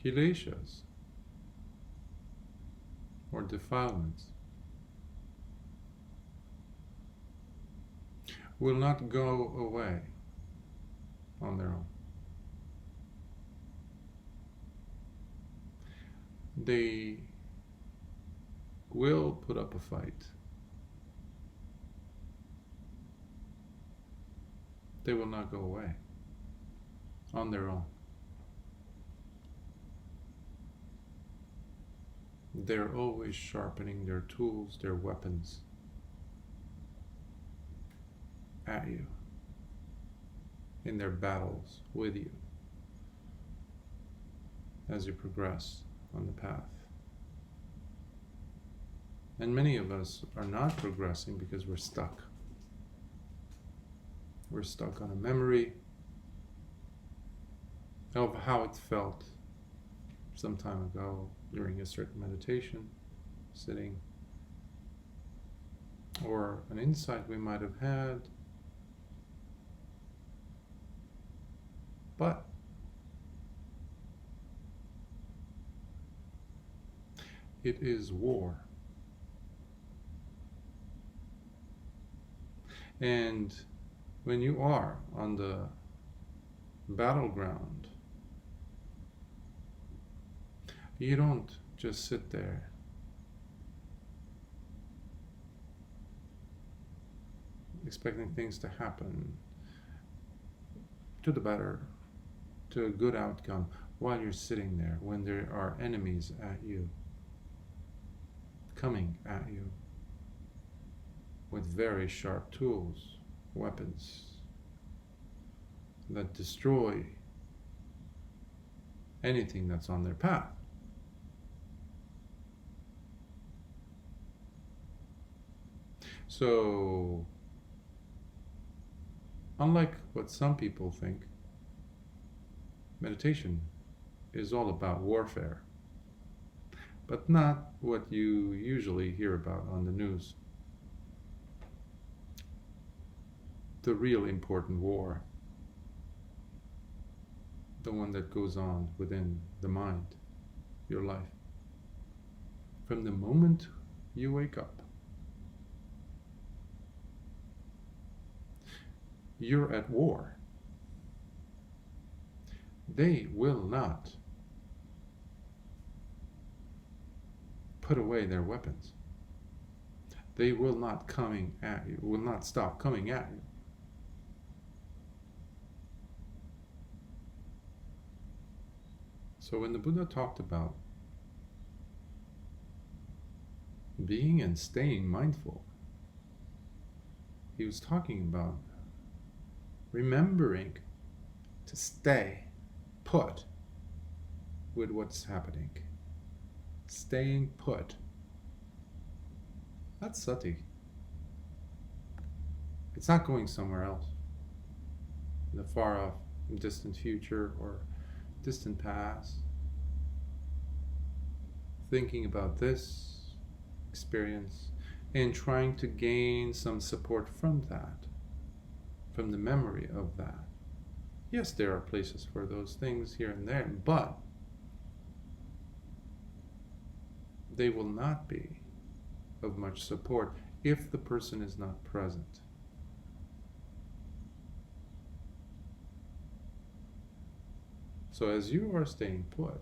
kilesas or defilements will not go away on their own. They will put up a fight. They will not go away on their own. They're always sharpening their tools, their weapons at you in their battles with you as you progress on the path. And many of us are not progressing because we're stuck. We're stuck on a memory of how it felt some time ago during a certain meditation, sitting, or an insight we might have had. But it is war. And when you are on the battleground, you don't just sit there expecting things to happen to the better, to a good outcome, while you're sitting there when there are enemies at you, coming at you with very sharp tools, weapons that destroy anything that's on their path. So, unlike what some people think, meditation is all about warfare, but not what you usually hear about on the news. The real important war, the one that goes on within the mind, your life. From the moment you wake up, you're at war. They will not put away their weapons. They will not coming at you, will not stop coming at you. So when the Buddha talked about being and staying mindful, he was talking about remembering to stay put with what's happening. Staying put. That's sati. It's not going somewhere else, in the far off, distant future or distant past, thinking about this experience and trying to gain some support from that, from the memory of that. Yes, there are places for those things here and there, but they will not be of much support if the person is not present. So as you are staying put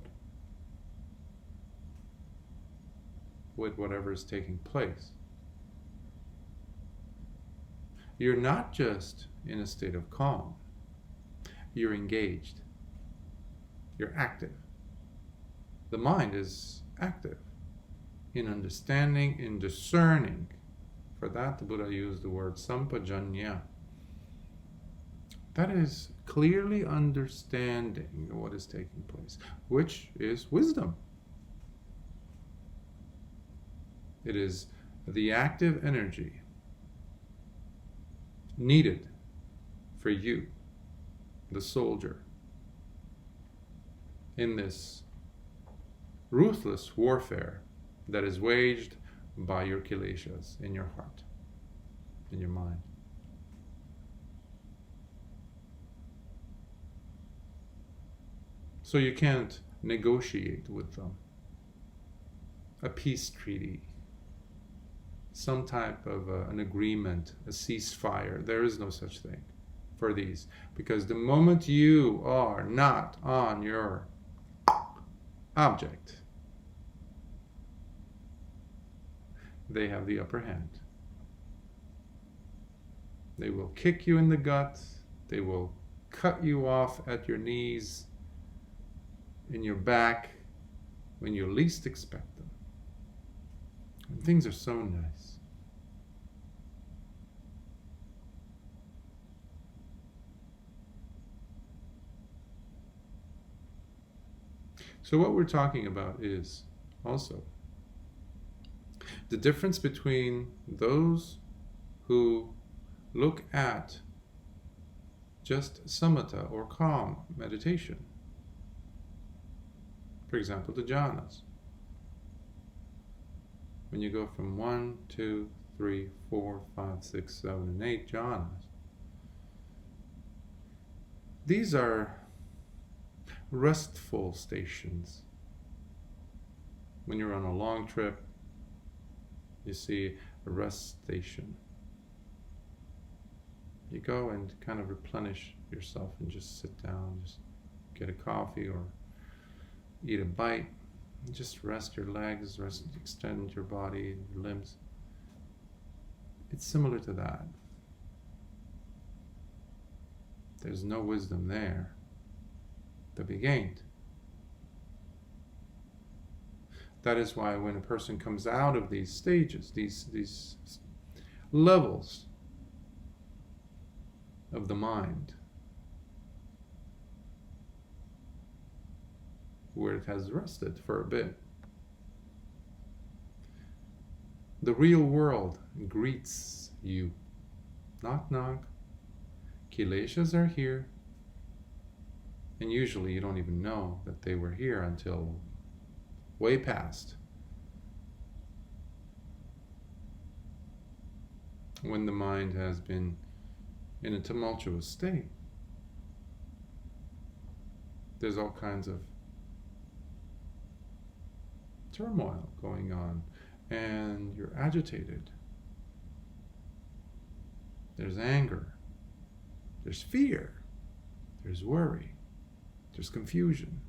with whatever is taking place, you're not just in a state of calm, you're engaged, you're active. The mind is active in understanding, in discerning. For that, the Buddha used the word sampajanya. That is clearly understanding what is taking place, which is wisdom. It is the active energy needed for you, the soldier, in this ruthless warfare that is waged by your kilesas in your heart, in your mind. So you can't negotiate with them. A peace treaty, some type of an agreement, a ceasefire. There is no such thing for these, because the moment you are not on your object, they have the upper hand. They will kick you in the gut. They will cut you off at your knees, in your back, when you least expect them. And things are so nice. So what we're talking about is also the difference between those who look at just samatha or calm meditation. For example, the jhanas. When you go from 1, 2, 3, 4, 5, 6, 7, and 8 jhanas, these are restful stations. When you're on a long trip, you see a rest station. You go and kind of replenish yourself and just sit down, just get a coffee or eat a bite, and just rest your legs, extend your body, your limbs. It's similar to that. There's no wisdom there to be gained. That is why when a person comes out of these stages, these levels of the mind, where it has rested for a bit, the real world greets you. Knock, knock. Kilesas are here. And usually you don't even know that they were here until way past. When the mind has been in a tumultuous state. There's all kinds of turmoil going on, and you're agitated. There's anger. There's fear. There's worry. There's confusion.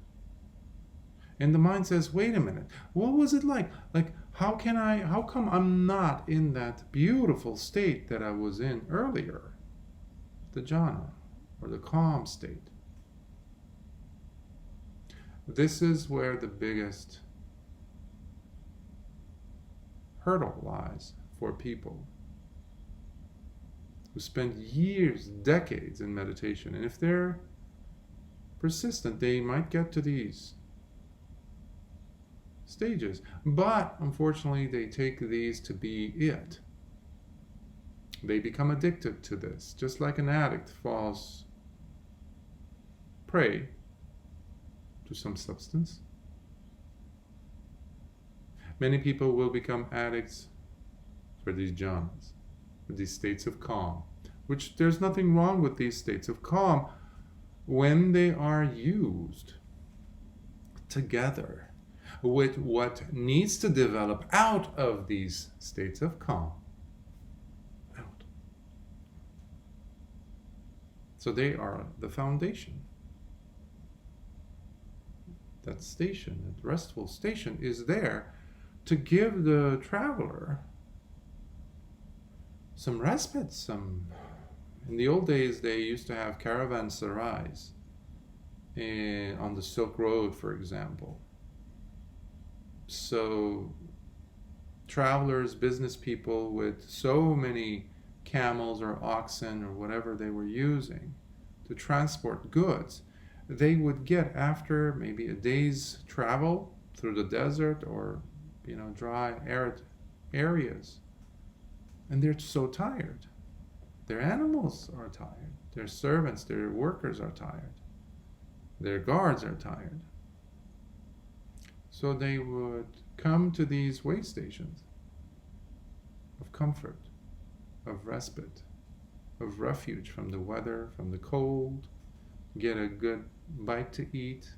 And the mind says, wait a minute, what was it like? Like, how come I'm not in that beautiful state that I was in earlier? The jhana, or the calm state. This is where the biggest hurdle lies for people who spend years, decades in meditation. And if they're persistent, they might get to these stages. But unfortunately, they take these to be it. They become addicted to this, just like an addict falls prey to some substance. Many people will become addicts for these jhanas, for these states of calm, which there's nothing wrong with these states of calm when they are used together with what needs to develop out of these states of calm. Out. So they are the foundation. That station, that restful station, is there to give the traveler some respite, In the old days, they used to have caravanserais on the Silk Road, for example. So travelers, business people with so many camels or oxen or whatever they were using to transport goods, they would get, after maybe a day's travel through the desert or dry, arid areas, and they're so tired. Their animals are tired. Their servants, their workers are tired. Their guards are tired. So they would come to these way stations of comfort, of respite, of refuge from the weather, from the cold, get a good bite to eat,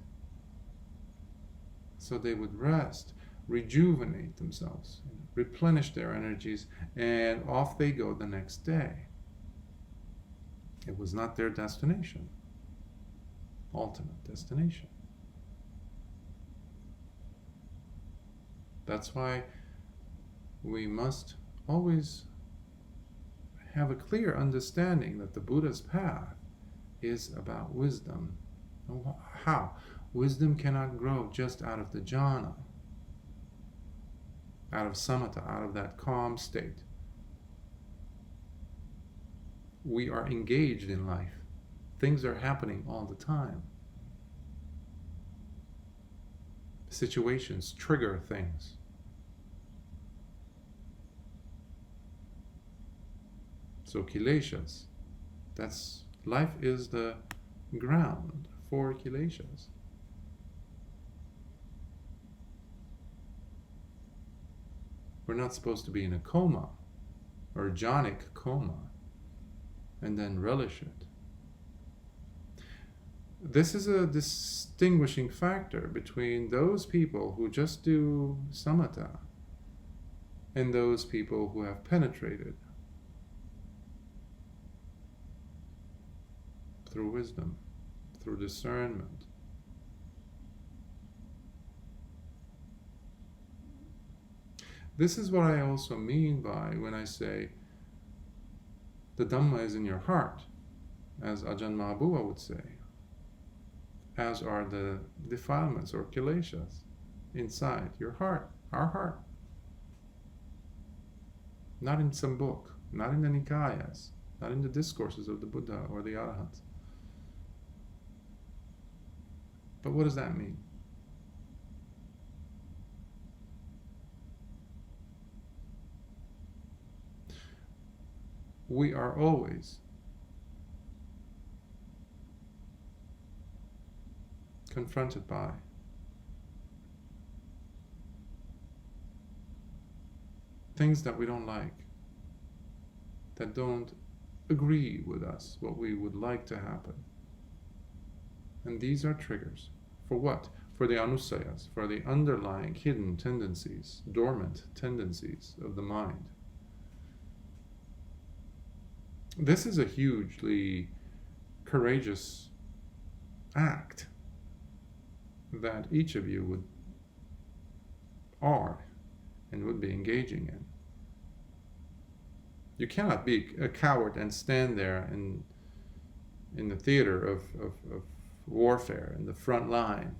so they would rest, rejuvenate themselves, replenish their energies, and off they go the next day. It was not their destination, ultimate destination. That's why we must always have a clear understanding that the Buddha's path is about wisdom. How? Wisdom cannot grow just out of the jhana, out of samatha, out of that calm state. We are engaged in life. Things are happening all the time. Situations trigger things. So kilesas, that's life is the ground for kilesas. We're not supposed to be in a coma or a jhanic coma and then relish it. This is a distinguishing factor between those people who just do samatha and those people who have penetrated through wisdom, through discernment. This is what I also mean by when I say the Dhamma is in your heart, as Ajahn Mahabua would say, as are the defilements or kilesas inside your heart, our heart. Not in some book, not in the Nikayas, not in the discourses of the Buddha or the Arahants. But what does that mean? We are always confronted by things that we don't like, that don't agree with us, what we would like to happen. And these are triggers. For what? For the anusayas, for the underlying hidden tendencies, dormant tendencies of the mind. This is a hugely courageous act that each of you are and would be engaging in. You cannot be a coward and stand there in the theater of warfare, in the front line.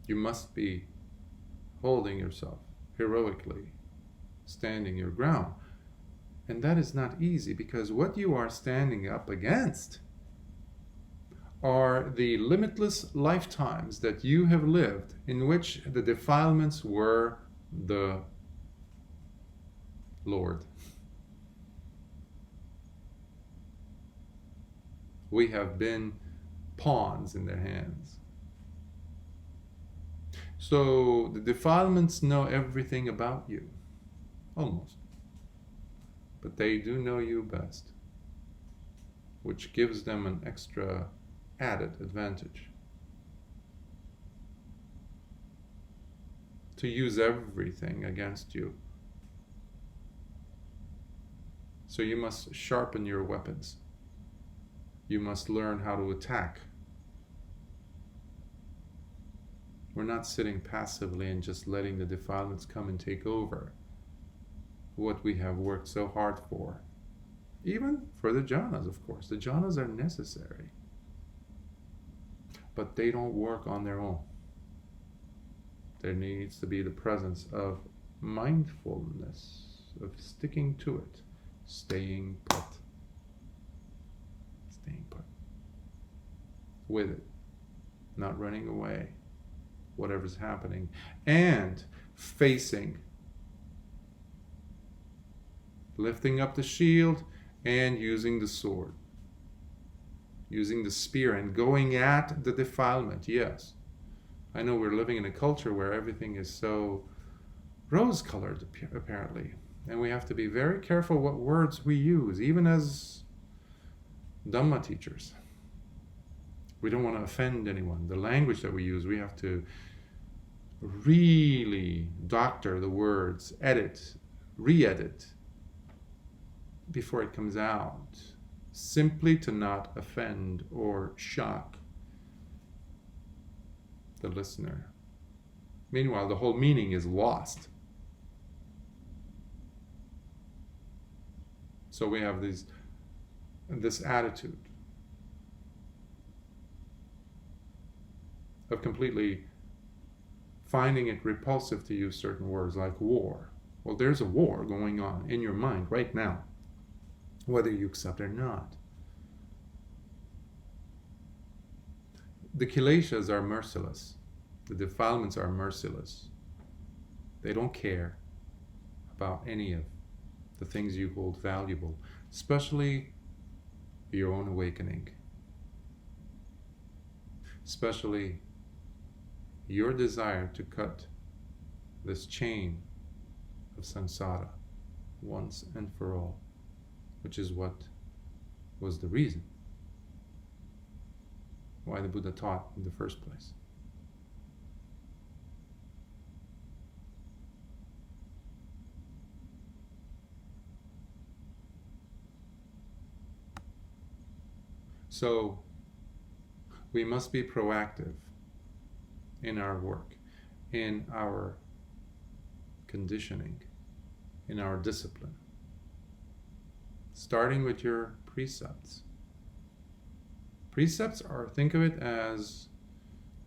You must be holding yourself heroically, standing your ground. And that is not easy, because what you are standing up against are the limitless lifetimes that you have lived in which the defilements were the Lord. We have been pawns in their hands. So the defilements know everything about you, almost. But they do know you best, which gives them an extra added advantage to use everything against you. So you must sharpen your weapons. You must learn how to attack. We're not sitting passively and just letting the defilements come and take over what we have worked so hard for. Even for the jhanas, of course. The jhanas are necessary. But they don't work on their own. There needs to be the presence of mindfulness, of sticking to it, staying put. Staying put. With it. Not running away. Whatever's happening. And facing. Lifting up the shield and using the sword. Using the spear and going at the defilement, yes. I know we're living in a culture where everything is so rose-colored, apparently. And we have to be very careful what words we use, even as Dhamma teachers. We don't want to offend anyone. The language that we use, we have to really doctor the words, edit, re-edit before it comes out, simply to not offend or shock the listener. Meanwhile, the whole meaning is lost. So we have this attitude of completely finding it repulsive to use certain words like war. Well, there's a war going on in your mind right now, whether you accept it or not. The Kilesas are merciless. The defilements are merciless. They don't care about any of the things you hold valuable, especially your own awakening, especially your desire to cut this chain of samsara once and for all, which is what was the reason why the Buddha taught in the first place. So we must be proactive in our work, in our conditioning, in our discipline, starting with your precepts. Precepts are, think of it as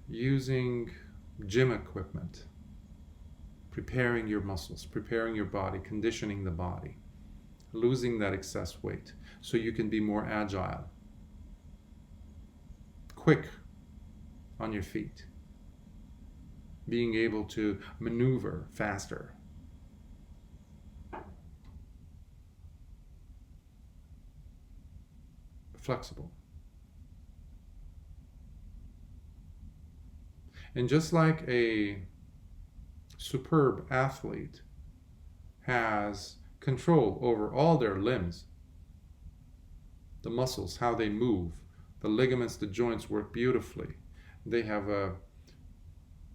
using gym equipment, preparing your muscles, preparing your body, conditioning the body, losing that excess weight so you can be more agile, quick on your feet, being able to maneuver faster. Flexible. And just like a superb athlete has control over all their limbs, the muscles, how they move, the ligaments, the joints work beautifully. They have a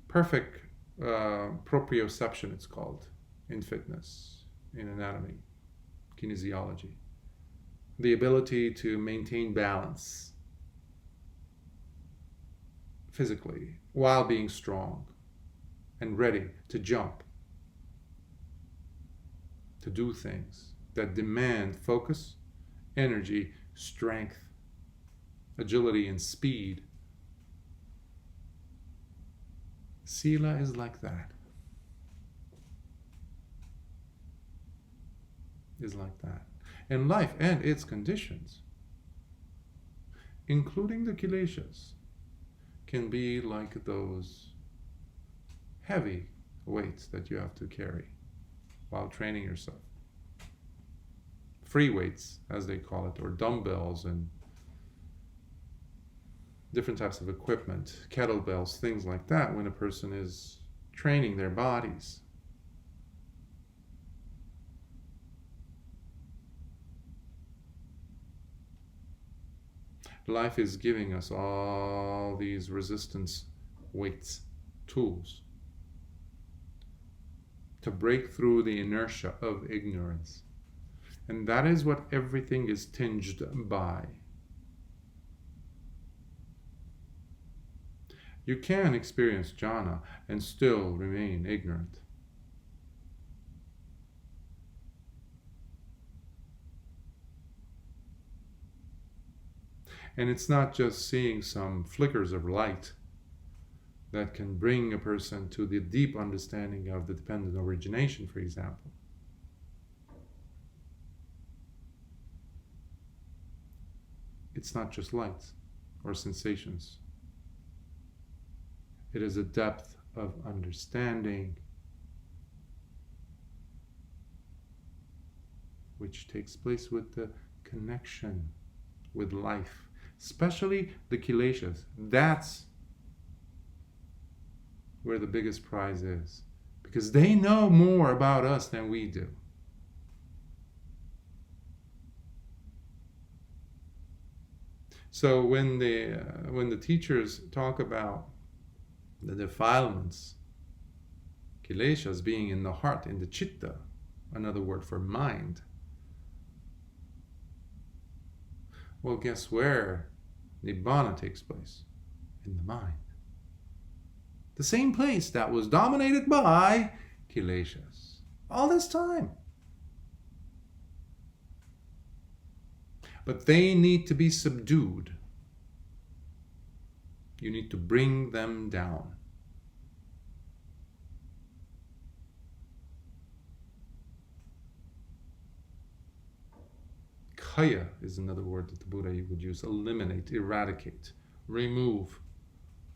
perfect proprioception, it's called, in fitness, in anatomy, kinesiology. The ability to maintain balance physically while being strong and ready to jump, to do things that demand focus, energy, strength, agility, and speed. Sila is like that. Is like that. And life and its conditions, including the Kilesas, can be like those heavy weights that you have to carry while training yourself. Free weights, as they call it, or dumbbells and different types of equipment, kettlebells, things like that, when a person is training their bodies. Life is giving us all these resistance weights, tools, to break through the inertia of ignorance. And that is what everything is tinged by. You can experience jhana and still remain ignorant. And it's not just seeing some flickers of light that can bring a person to the deep understanding of the dependent origination, for example. It's not just lights or sensations. It is a depth of understanding which takes place with the connection with life, especially the Kilesas. That's where the biggest prize is, because they know more about us than we do. So when the teachers talk about the defilements, kilesas, being in the heart, in the chitta, another word for mind, well, guess where nibbana takes place? In the mind. The same place that was dominated by kilesas all this time. But they need to be subdued. You need to bring them down. Kaya is another word that the Buddha would use. Eliminate, eradicate, remove.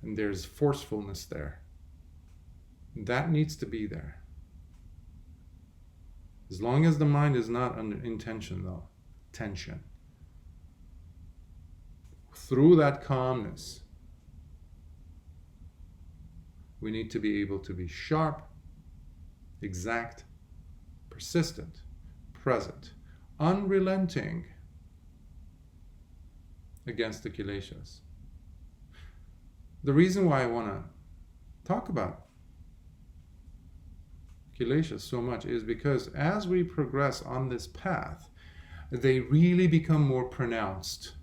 And there's forcefulness there. That needs to be there. As long as the mind is not under intention, though, tension. Through that calmness, we need to be able to be sharp, exact, persistent, present, unrelenting against the kilesas. The reason why I want to talk about kilesas so much is because as we progress on this path, they really become more pronounced.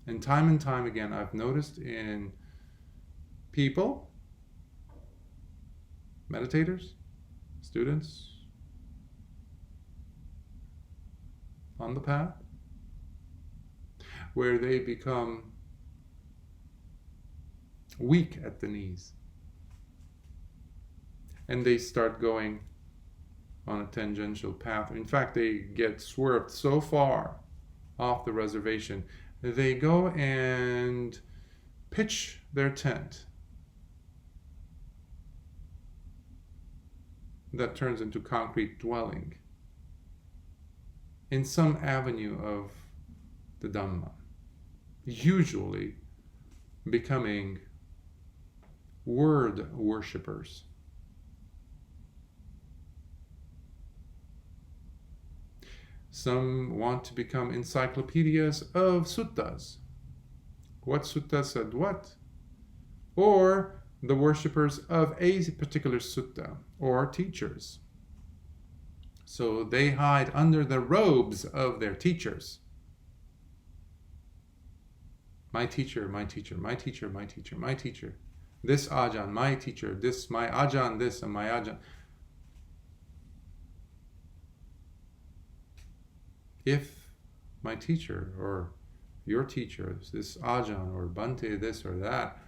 And time again, I've noticed in people, meditators, students on the path, where they become weak at the knees. And they start going on a tangential path. In fact, they get swerved so far off the reservation, they go and pitch their tent. That turns into concrete dwelling in some avenue of the Dhamma, usually becoming word worshippers. Some want to become encyclopedias of suttas. What sutta said what? Or the worshippers of a particular sutta or teachers. So they hide under the robes of their teachers. My teacher, my teacher, my teacher, my teacher, my teacher. This Ajahn, my teacher, this, my Ajahn, this, and my Ajahn. If my teacher or your teacher, this Ajahn or Bhante this or that,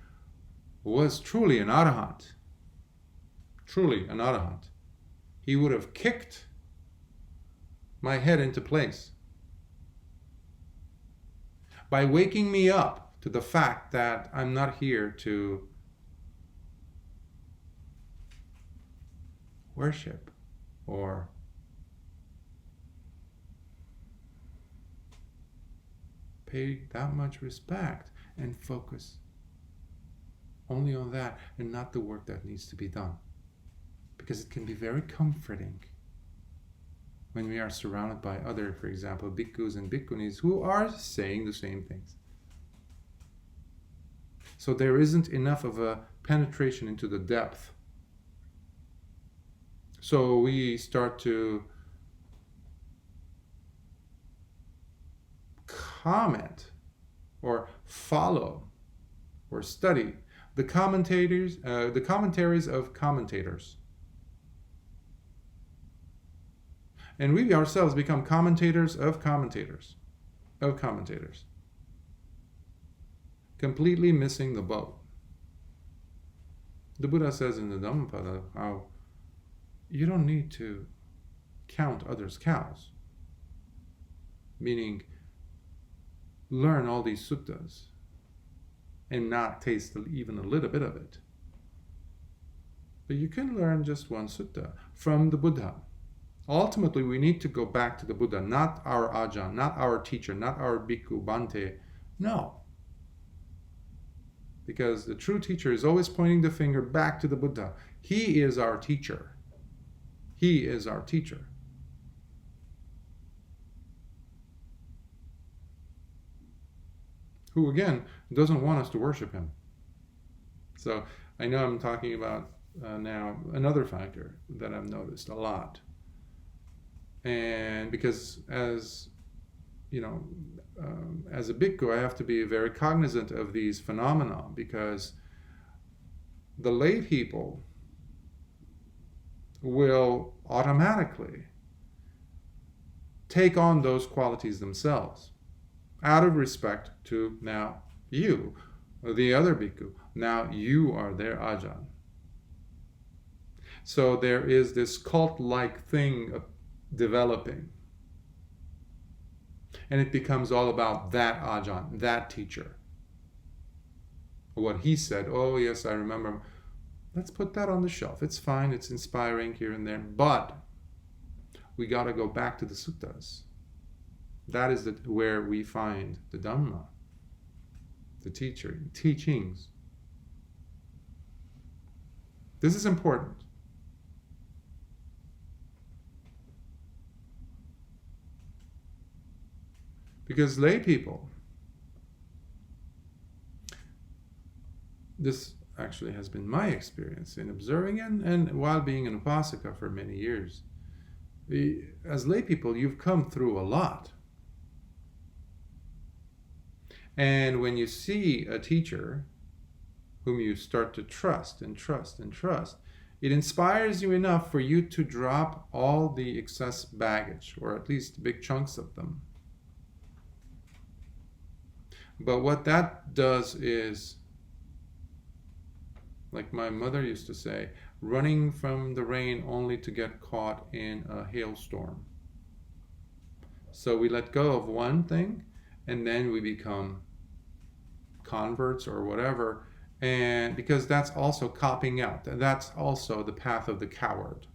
was truly an arahant, he would have kicked my head into place by waking me up to the fact that I'm not here to worship or pay that much respect and focus only on that and not the work that needs to be done. Because it can be very comforting when we are surrounded by other, for example, bhikkhus and bhikkhunis who are saying the same things. So there isn't enough of a penetration into the depth. So we start to comment or follow or study the commentaries of commentators. And we ourselves become commentators of commentators of commentators. Completely missing the boat. The Buddha says in the Dhammapada how you don't need to count others' cows. Meaning, learn all these suttas and not taste even a little bit of it. But you can learn just one sutta from the Buddha. Ultimately, we need to go back to the Buddha, not our Ajahn, not our teacher, not our Bhikkhu, Bhante. No. Because the true teacher is always pointing the finger back to the Buddha. He is our teacher. He is our teacher. who again doesn't want us to worship him. So I know I'm talking about now another factor that I've noticed a lot. And because as you know, as a bhikkhu, I have to be very cognizant of these phenomena, because the lay people will automatically take on those qualities themselves out of respect to now you, the other bhikkhu. Now you are their ajahn. So there is this cult-like thing developing. And it becomes all about that ajahn, that teacher. What he said, oh yes, I remember. Let's put that on the shelf. It's fine, it's inspiring here and there, but we got to go back to the suttas. That is where we find the Dhamma, the teachings. This is important. Because lay people, this actually has been my experience in observing and while being an upasaka for many years. As lay people, you've come through a lot. And when you see a teacher whom you start to trust and trust and trust, it inspires you enough for you to drop all the excess baggage, or at least big chunks of them. But what that does is, like my mother used to say, running from the rain only to get caught in a hailstorm. So we let go of one thing, and then we become converts or whatever, and because that's also copping out. That's also the path of the coward.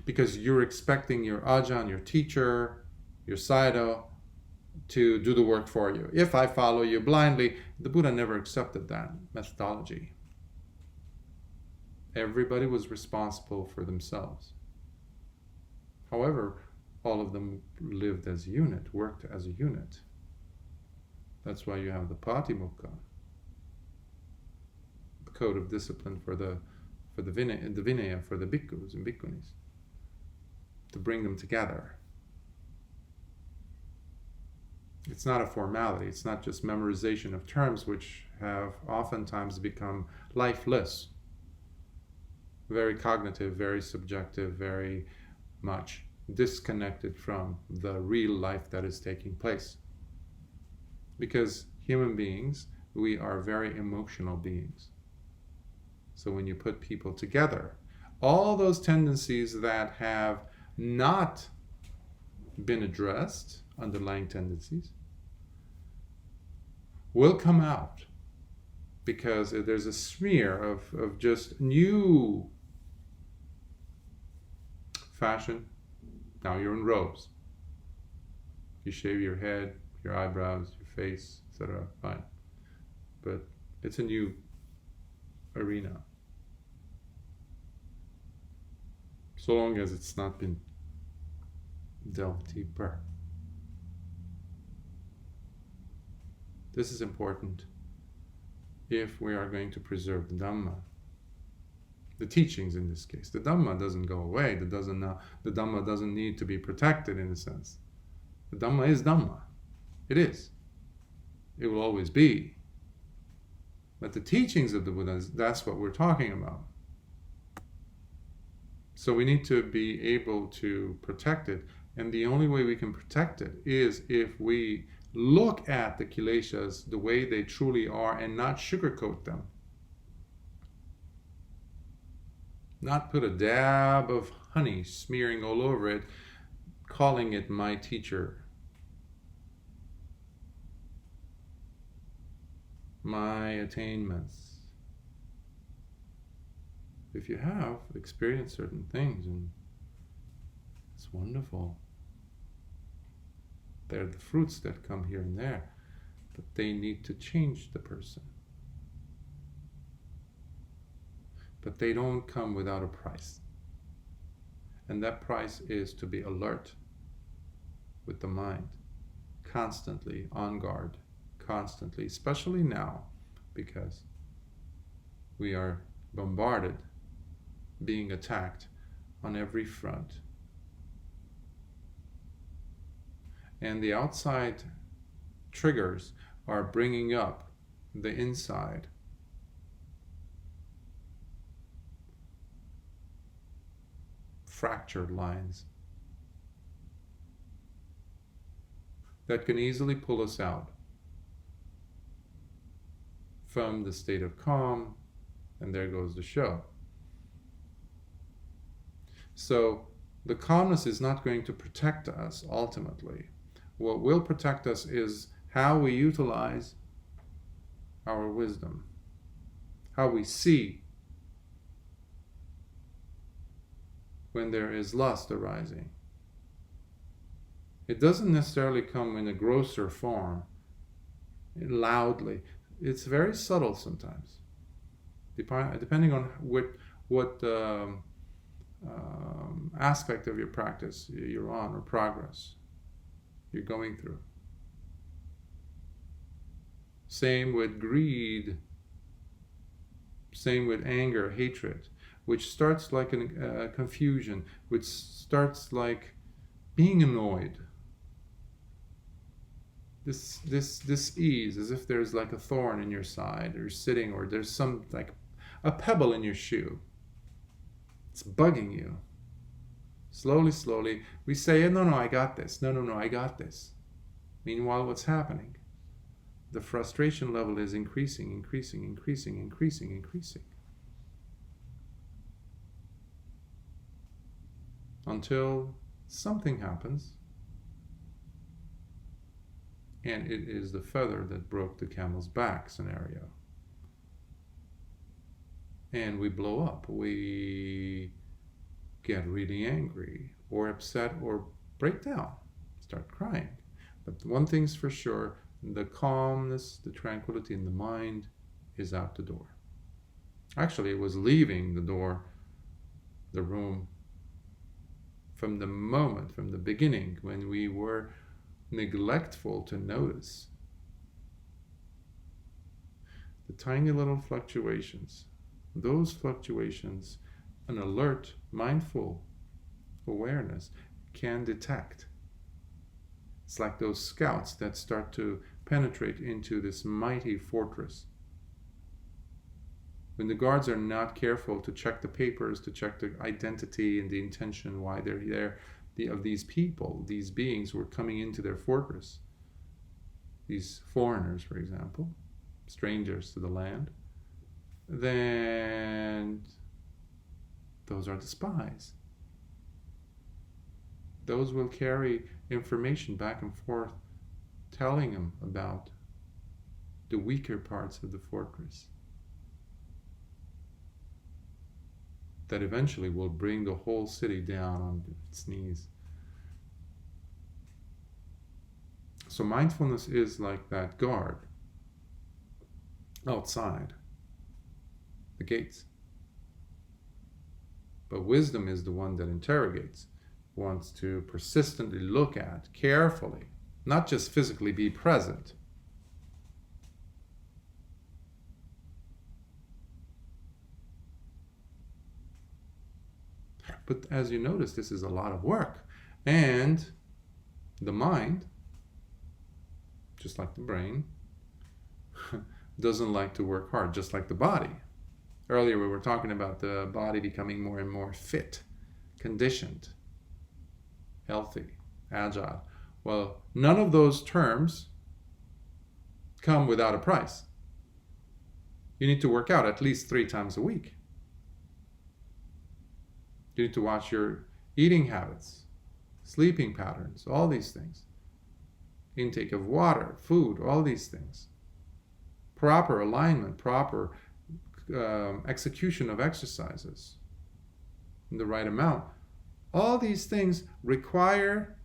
Because you're expecting your ajahn, your teacher, your sayadaw, to do the work for you. If I follow you blindly, the Buddha never accepted that methodology. Everybody was responsible for themselves. However, all of them lived as a unit, worked as a unit. That's why you have the Patimokkha, the code of discipline for the Vinaya for the bhikkhus and bhikkhunis, to bring them together. It's not a formality. It's not just memorization of terms, which have oftentimes become lifeless, very cognitive, very subjective, very much disconnected from the real life that is taking place. Because human beings, we are very emotional beings. So when you put people together, all those tendencies that have not been addressed, underlying tendencies, will come out, because there's a smear of just new fashion. Now you're in robes. You shave your head, your eyebrows, your face, etc. Fine. But it's a new arena. So long as it's not been delved deeper. This is important if we are going to preserve the Dhamma. The teachings in this case. The Dhamma doesn't go away. The Dhamma doesn't need to be protected in a sense. The Dhamma is Dhamma. It is. It will always be. But the teachings of the Buddha, that's what we're talking about. So we need to be able to protect it. And the only way we can protect it is if we look at the Kilesas the way they truly are and not sugarcoat them. Not put a dab of honey smearing all over it, calling it my teacher, my attainments. If you have experienced certain things, and it's wonderful. They're the fruits that come here and there, but they need to change the person. But they don't come without a price. And that price is to be alert with the mind, constantly on guard, constantly, especially now, because we are bombarded, being attacked on every front. And the outside triggers are bringing up the inside. Fractured lines that can easily pull us out from the state of calm, and there goes the show. So the calmness is not going to protect us ultimately. What will protect us is how we utilize our wisdom, how we see when there is lust arising. It doesn't necessarily come in a grosser form, loudly. It's very subtle sometimes, depending on what aspect of your practice you're on, or progress you're going through. Same with greed, same with anger, hatred, which starts like a confusion, which starts like being annoyed. This ease, as if there's like a thorn in your side, or sitting, or there's some like a pebble in your shoe. It's bugging you. Slowly, we say, no, I got this. No, I got this. Meanwhile, what's happening? The frustration level is increasing. Until something happens, and it is the feather that broke the camel's back scenario. And we blow up. We get really angry or upset or break down, start crying. But one thing's for sure, the calmness, the tranquility in the mind is out the door. Actually, it was leaving the door, the room, from the moment, from the beginning, when we were neglectful to notice the tiny little fluctuations. Those fluctuations, an alert, mindful awareness can detect. It's like those scouts that start to penetrate into this mighty fortress. When the guards are not careful to check the papers, to check the identity and the intention, why they're there, of these people, these beings who are coming into their fortress, these foreigners, for example, strangers to the land, then those are the spies. Those will carry information back and forth, telling them about the weaker parts of the fortress, that eventually will bring the whole city down on its knees. So mindfulness is like that guard outside the gates. But wisdom is the one that interrogates, wants to persistently look at, carefully, not just physically be present. But as you notice, this is a lot of work. And the mind, just like the brain, doesn't like to work hard, just like the body. Earlier we were talking about the body becoming more and more fit, conditioned, healthy, agile. Well, none of those terms come without a price. You need to work out at least 3 times a week. You need to watch your eating habits, sleeping patterns, all these things. Intake of water, food, all these things. Proper alignment, proper execution of exercises in the right amount. All these things require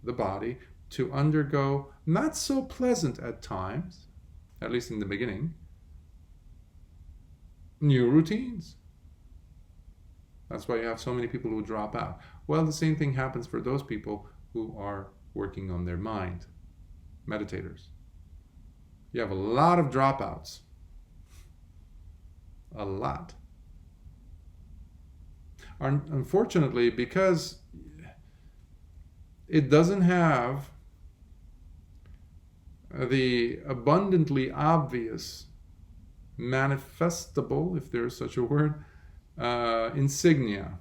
the body to undergo not so pleasant at times, at least in the beginning, new routines. That's why you have so many people who drop out. Well, the same thing happens for those people who are working on their mind. meditators. You have a lot of dropouts. A lot. Unfortunately, because it doesn't have the abundantly obvious, manifestable, if there is such a word, insignia,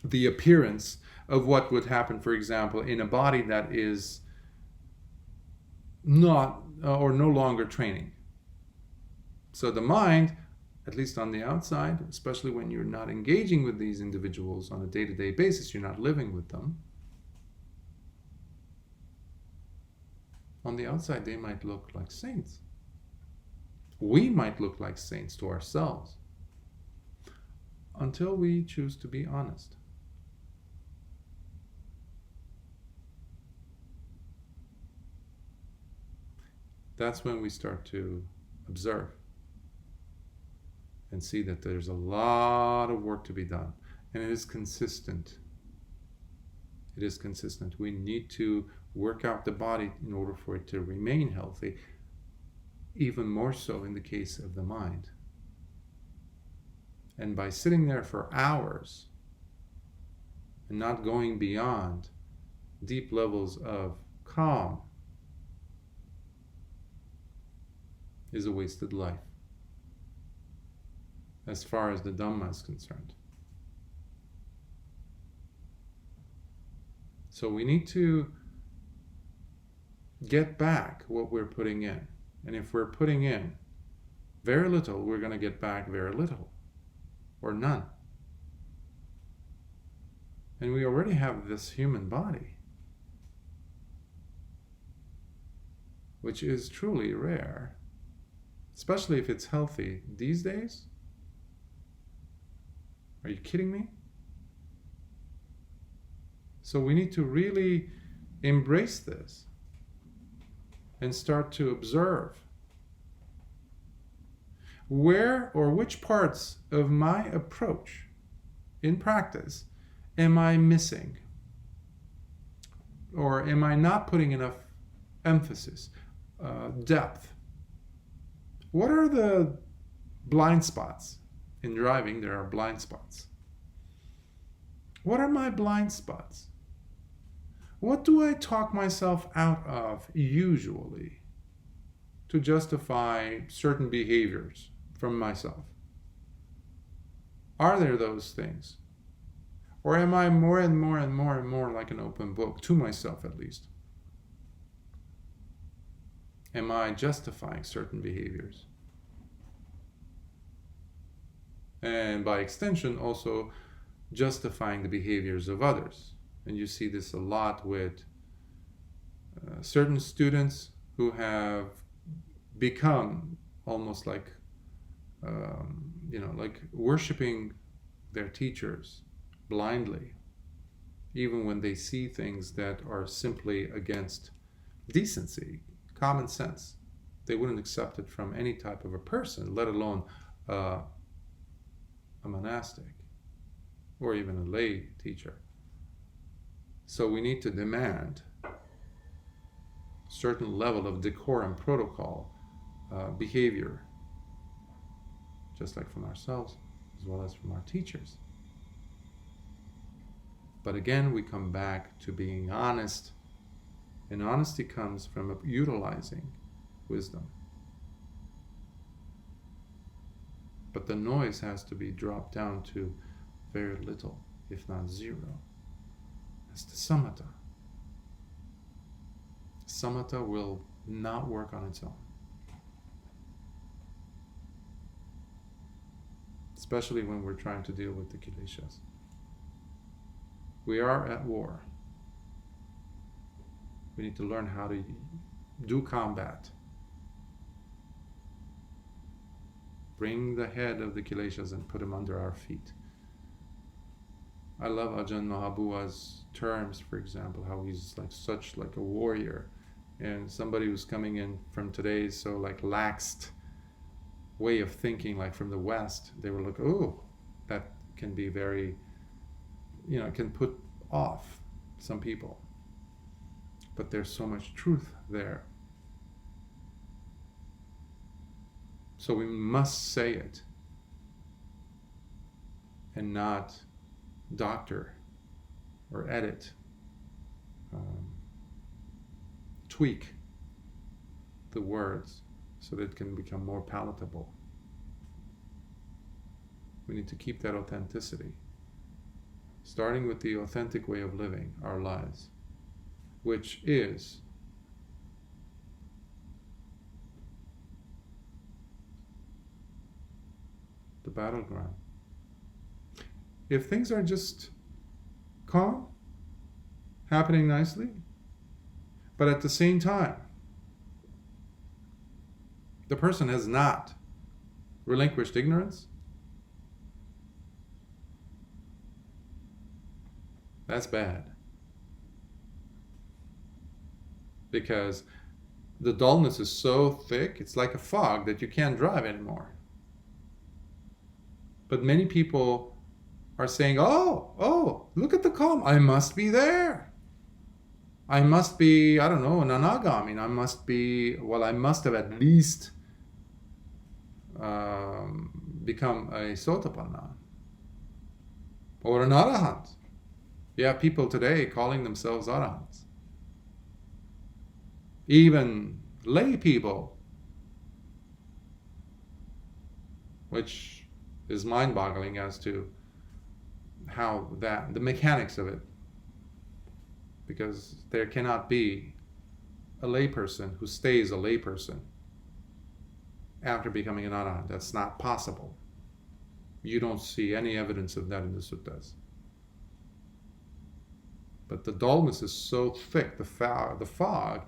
the appearance of what would happen, for example, in a body that is not or no longer training. So the mind, at least on the outside, especially when you're not engaging with these individuals on a day-to-day basis, you're not living with them. On the outside, they might look like saints. We might look like saints to ourselves until we choose to be honest. That's when we start to observe and see that there's a lot of work to be done. And it is consistent. It is consistent. We need to work out the body in order for it to remain healthy, even more so in the case of the mind. And by sitting there for hours and not going beyond deep levels of calm is a wasted life, as far as the Dhamma is concerned. So we need to get back what we're putting in. And if we're putting in very little, we're going to get back very little, or none. And we already have this human body, which is truly rare, especially if it's healthy these days. Are you kidding me? So we need to really embrace this and start to observe where or which parts of my approach in practice am I missing, or am I not putting enough emphasis, depth. What are the blind spots? In driving, there are blind spots. What are my blind spots? What do I talk myself out of usually to justify certain behaviors from myself? Are there those things? Or am I more and more and more and more like an open book, to myself at least? Am I justifying certain behaviors? And by extension, also justifying the behaviors of others. And you see this a lot with certain students who have become almost like, like worshiping their teachers blindly, even when they see things that are simply against decency, common sense. They wouldn't accept it from any type of a person, let alone a monastic or even a lay teacher. So we need to demand a certain level of decorum, protocol, behavior, just like from ourselves as well as from our teachers. But again, we come back to being honest, and honesty comes from utilizing wisdom. But the noise has to be dropped down to very little, if not zero. That's the samatha. Samatha will not work on its own. Especially when we're trying to deal with the kilesas. We are at war. We need to learn how to do combat. Bring the head of the kilesas and put him under our feet. I love Ajahn Mahabua's terms, for example, how he's like such like a warrior, and somebody who's coming in from today's so like laxed way of thinking, like from the West, they were like, oh, that can be very, can put off some people. But there's so much truth there. So we must say it and not doctor or edit, tweak the words so that it can become more palatable. We need to keep that authenticity, starting with the authentic way of living our lives, which is the battleground. If things are just calm, happening nicely, but at the same time, the person has not relinquished ignorance, that's bad. Because the dullness is so thick, it's like a fog that you can't drive anymore. But many people are saying, oh, look at the calm. I must be there. I must be, I don't know, an anagami. I must have at least become a sotapanna or an arahant. You have people today calling themselves arahants. Even lay people, which is mind-boggling as to how the mechanics of it, because there cannot be a layperson who stays a layperson after becoming an arahant. That's not possible. You don't see any evidence of that in the suttas. But the dullness is so thick, the fog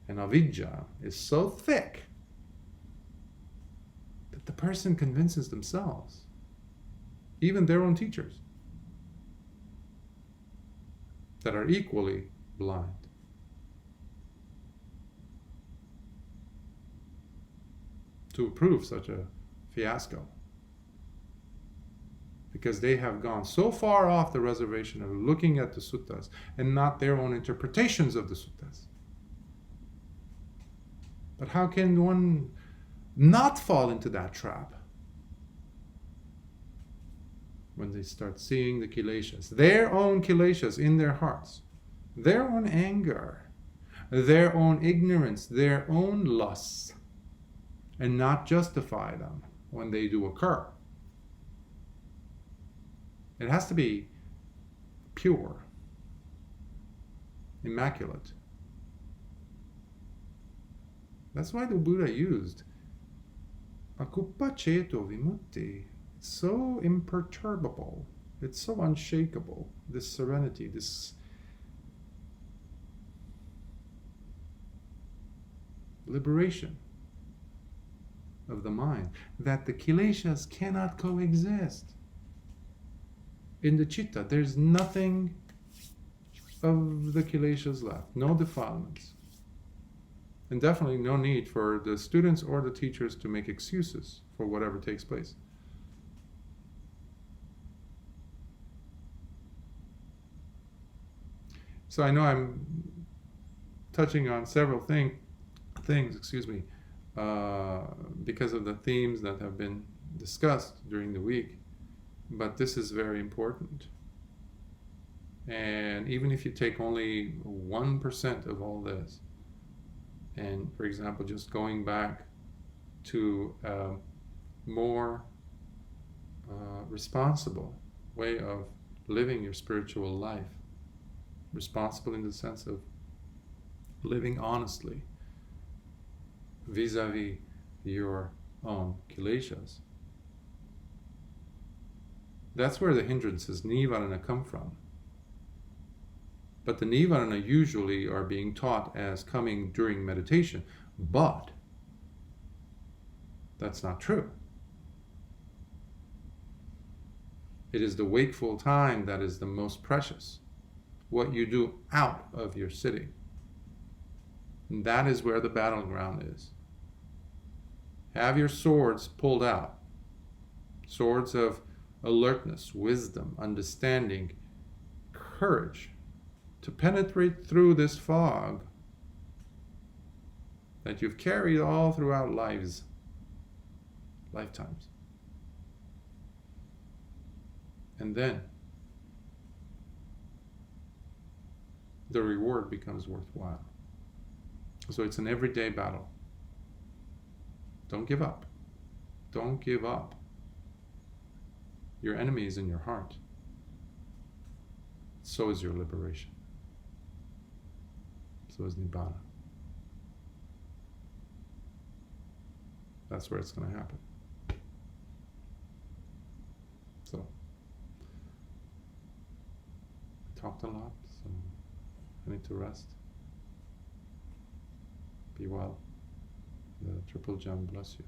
and avidya is so thick that the person convinces themselves, even their own teachers, that are equally blind. To prove such a fiasco. Because they have gone so far off the reservation of looking at the suttas and not their own interpretations of the suttas. But how can one not fall into that trap? When they start seeing the kilesas, their own kilesas in their hearts, their own anger, their own ignorance, their own lusts, and not justify them when they do occur. It has to be pure, immaculate. That's why the Buddha used akupa ceto vimutti. It's so imperturbable. It's so unshakable. This serenity, this liberation of the mind, that the kilesas cannot coexist. In the citta, there's nothing of the kilesas left, no defilements. And definitely no need for the students or the teachers to make excuses for whatever takes place. So I know I'm touching on several things, because of the themes that have been discussed during the week. But this is very important. And even if you take only 1% of all this, and for example, just going back to a more responsible way of living your spiritual life, responsible in the sense of living honestly vis-a-vis your own kilesas. That's where the hindrances, nivarana, come from. But the nivarana usually are being taught as coming during meditation, but that's not true. It is the wakeful time that is the most precious. What you do out of your sitting. And that is where the battleground is. Have your swords pulled out. Swords of alertness, wisdom, understanding, courage, to penetrate through this fog that you've carried all throughout lifetimes. And then the reward becomes worthwhile. So it's an everyday battle. Don't give up. Don't give up. Your enemy is in your heart. So is your liberation. So is Nibbana. That's where it's going to happen. So, I talked a lot, so I need to rest. Be well. The triple gem bless you.